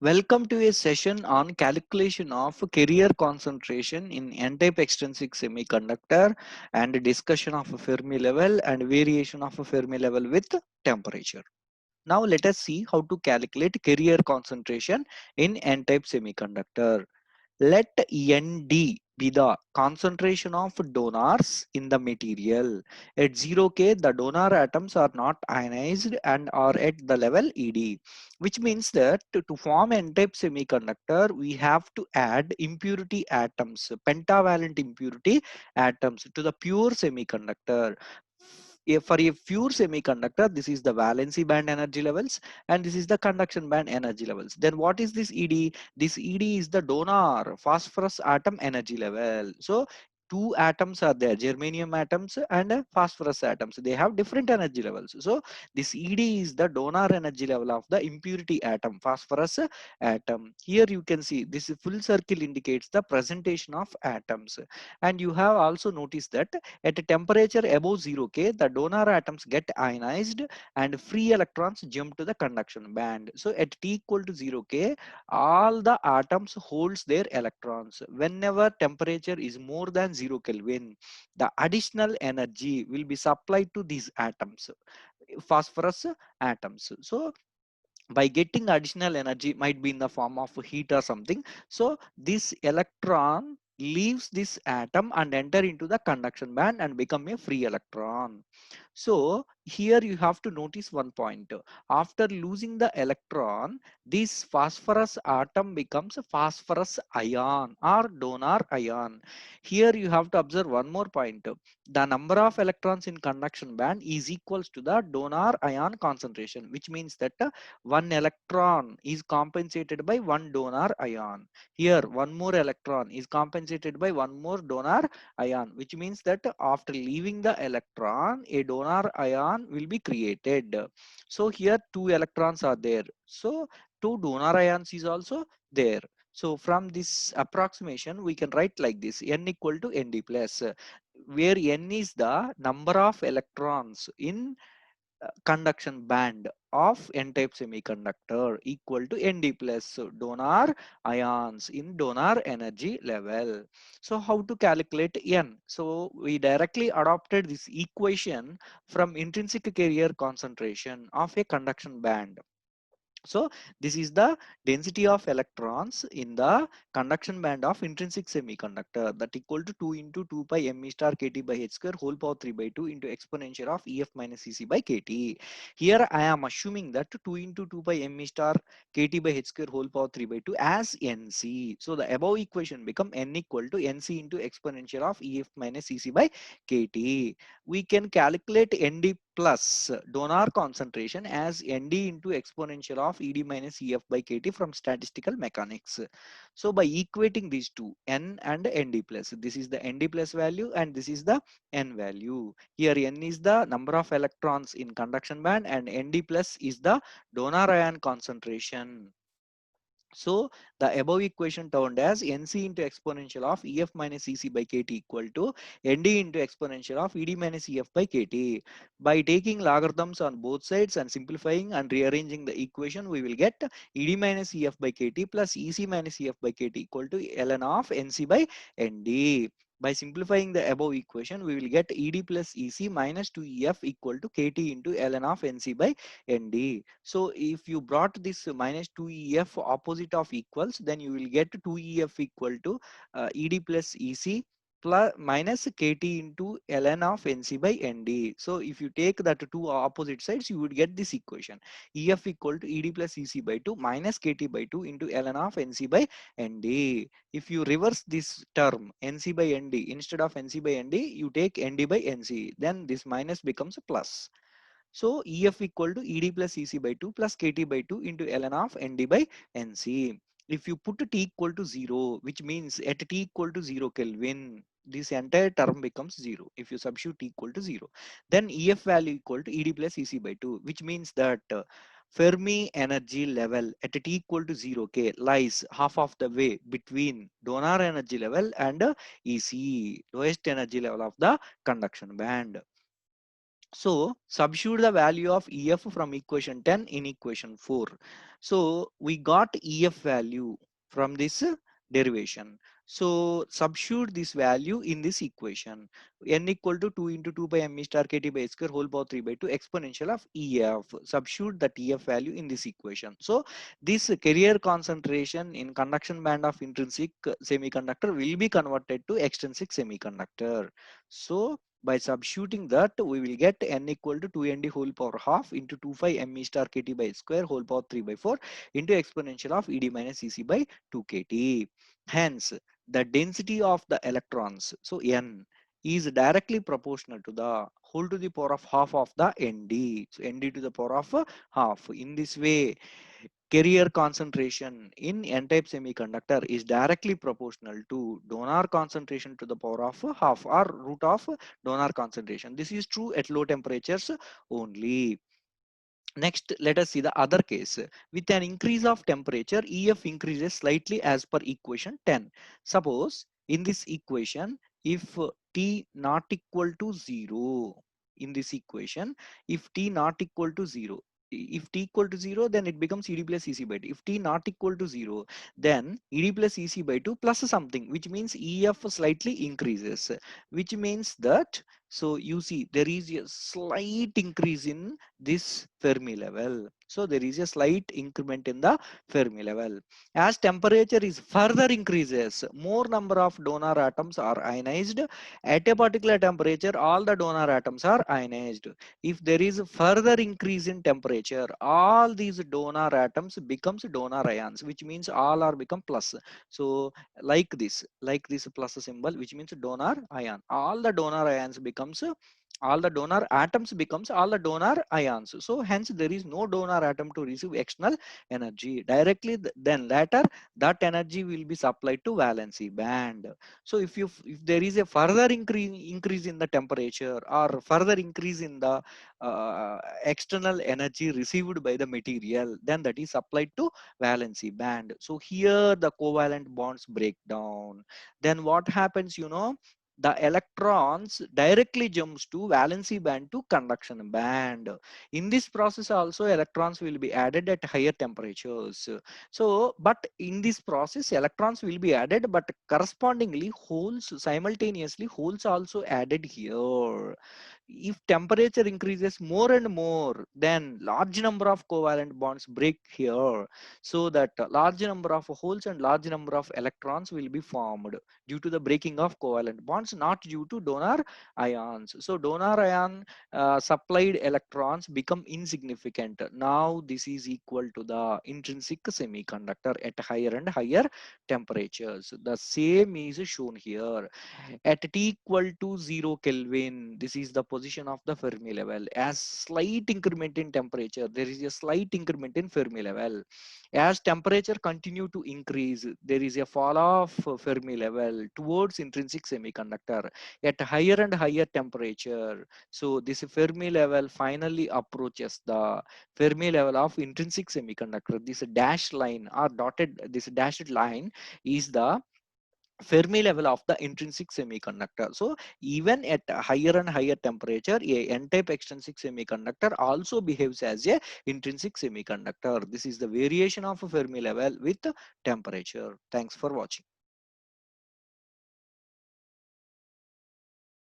Welcome to a session on calculation of carrier concentration in n-type extrinsic semiconductor and discussion of a Fermi level and variation of a Fermi level with temperature. Now let us see how to calculate carrier concentration in n-type semiconductor. Let Nd be the concentration of donors in the material. At 0K, the donor atoms are not ionized and are at the level Ed, which means that to form n-type semiconductor, we have to add impurity atoms, pentavalent impurity atoms to the pure semiconductor. For a pure semiconductor, this is the valency band energy levels and this is the conduction band energy levels. Then what is this Ed? This Ed is the donor phosphorus atom energy level. So two atoms are there, germanium atoms and phosphorus atoms. They have different energy levels. So this Ed is the donor energy level of the impurity atom, phosphorus atom. Here you can see this full circle indicates the presentation of atoms. And you have also noticed that at a temperature above 0K, the donor atoms get ionized and free electrons jump to the conduction band. So at T equal to 0K, all the atoms holds their electrons. Whenever temperature is more than 0 Kelvin, the additional energy will be supplied to these atoms, phosphorus atoms. So by getting additional energy, might be in the form of heat or something, so this electron leaves this atom and enter into the conduction band and become a free electron. So here you have to notice one point. After losing the electron, this phosphorus atom becomes a phosphorus ion or donor ion. Here you have to observe one more point. The number of electrons in conduction band is equals to the donor ion concentration, which means that one electron is compensated by one donor ion. Here one more electron is compensated by one more donor ion, which means that after leaving the electron, a donor ion will be created. So here two electrons are there, so two donor ions is also there. So from this approximation we can write like this: n equal to nd plus, where n is the number of electrons in conduction band of n-type semiconductor equal to Nd plus, so donor ions in donor energy level. So how to calculate N? So we directly adopted this equation from intrinsic carrier concentration of a conduction band. So this is the density of electrons in the conduction band of intrinsic semiconductor, that equal to 2 into 2 pi m e star kt by h square whole power 3 by 2 into exponential of ef minus cc by kt. Here I am assuming that 2 into 2 pi m e star kt by h square whole power 3 by 2 as nc. So the above equation become n equal to nc into exponential of ef minus cc by kt. We can calculate nd plus donor concentration as nd into exponential of ed minus ef by kt from statistical mechanics. So by equating these two, n and nd plus, this is the nd plus value and this is the n value. Here n is the number of electrons in conduction band and nd plus is the donor ion concentration. So the above equation termed as nc into exponential of ef minus cc by kt equal to nd into exponential of ed minus ef by kt. By taking logarithms on both sides and simplifying and rearranging the equation, we will get ed minus ef by kt plus ec minus ef by kt equal to ln of nc by nd. By simplifying the above equation, we will get ed plus ec minus 2ef equal to kt into ln of nc by nd. So if you brought this minus 2ef opposite of equals, then you will get 2ef equal to ed plus ec plus minus kt into ln of nc by nd. So if you take that two opposite sides, you would get this equation: ef equal to ed plus ec by 2 minus kt by 2 into ln of nc by nd. If you reverse this term nc by nd, instead of nc by nd you take nd by nc, then this minus becomes a plus. So EF equal to ED plus EC by 2 plus KT by 2 into ln of ND by NC. If you put t equal to 0, which means at t equal to 0 Kelvin, this entire term becomes 0. If you substitute t equal to 0, then EF value equal to ED plus EC by 2, which means that Fermi energy level at t equal to 0K lies half of the way between donor energy level and EC, lowest energy level of the conduction band. So substitute the value of EF from equation 10 in equation 4. So we got EF value from this derivation. So substitute this value in this equation. N equal to 2 into 2 by m star kt by square whole power 3 by 2 exponential of EF. Substitute that EF value in this equation. So this carrier concentration in conduction band of intrinsic semiconductor will be converted to extrinsic semiconductor. So by substituting that, we will get n equal to 2nd whole power half into 25 m star kt by square whole power 3 by 4 into exponential of ed minus ec by 2 kt. Hence, the density of the electrons, so n, is directly proportional to the whole to the power of half of the nd. So nd to the power of half. In this way, carrier concentration in n-type semiconductor is directly proportional to donor concentration to the power of half or root of donor concentration. This is true at low temperatures only. Next, let us see the other case. With an increase of temperature, EF increases slightly as per equation 10. Suppose in this equation, if T not equal to 0, in this equation, if T not equal to 0, if T equal to 0, then it becomes ED plus EC by 2. If T not equal to 0, then ED plus EC by 2 plus something, which means EF slightly increases, which means that, so you see there is a slight increase in this Fermi level. So there is a slight increment in the Fermi level. As temperature is further increases, more number of donor atoms are ionized. At a particular temperature, all the donor atoms are ionized. If there is further increase in temperature, all these donor atoms becomes donor ions, which means all are become plus. So like this plus symbol, which means donor ion. All the donor ions becomes, all the donor atoms becomes all the donor ions. So hence there is no donor atom to receive external energy directly. Then later that energy will be supplied to valency band. So if there is a further increase in the temperature or further increase in the external energy received by the material, then that is supplied to valency band. So here the covalent bonds break down. Then what happens, the electrons directly jumps to valency band to conduction band. In this process also electrons will be added at higher temperatures. So but in this process electrons will be added, but correspondingly holes, simultaneously holes also added here. If temperature increases more and more, then large number of covalent bonds break here, so that large number of holes and large number of electrons will be formed due to the breaking of covalent bonds, not due to donor ions. So donor ion supplied electrons become insignificant. Now this is equal to the intrinsic semiconductor at higher and higher temperatures. The same is shown here. At T equal to 0 Kelvin, this is the position of the Fermi level. As slight increment in temperature, there is a slight increment in Fermi level. As temperature continue to increase, there is a fall of Fermi level towards intrinsic semiconductor at higher and higher temperature. So this Fermi level finally approaches the Fermi level of intrinsic semiconductor. This dashed line or dotted, this dashed line is the Fermi level of the intrinsic semiconductor. So even at a higher and higher temperature, a n-type extrinsic semiconductor also behaves as a intrinsic semiconductor. This is the variation of a Fermi level with temperature. Thanks for watching.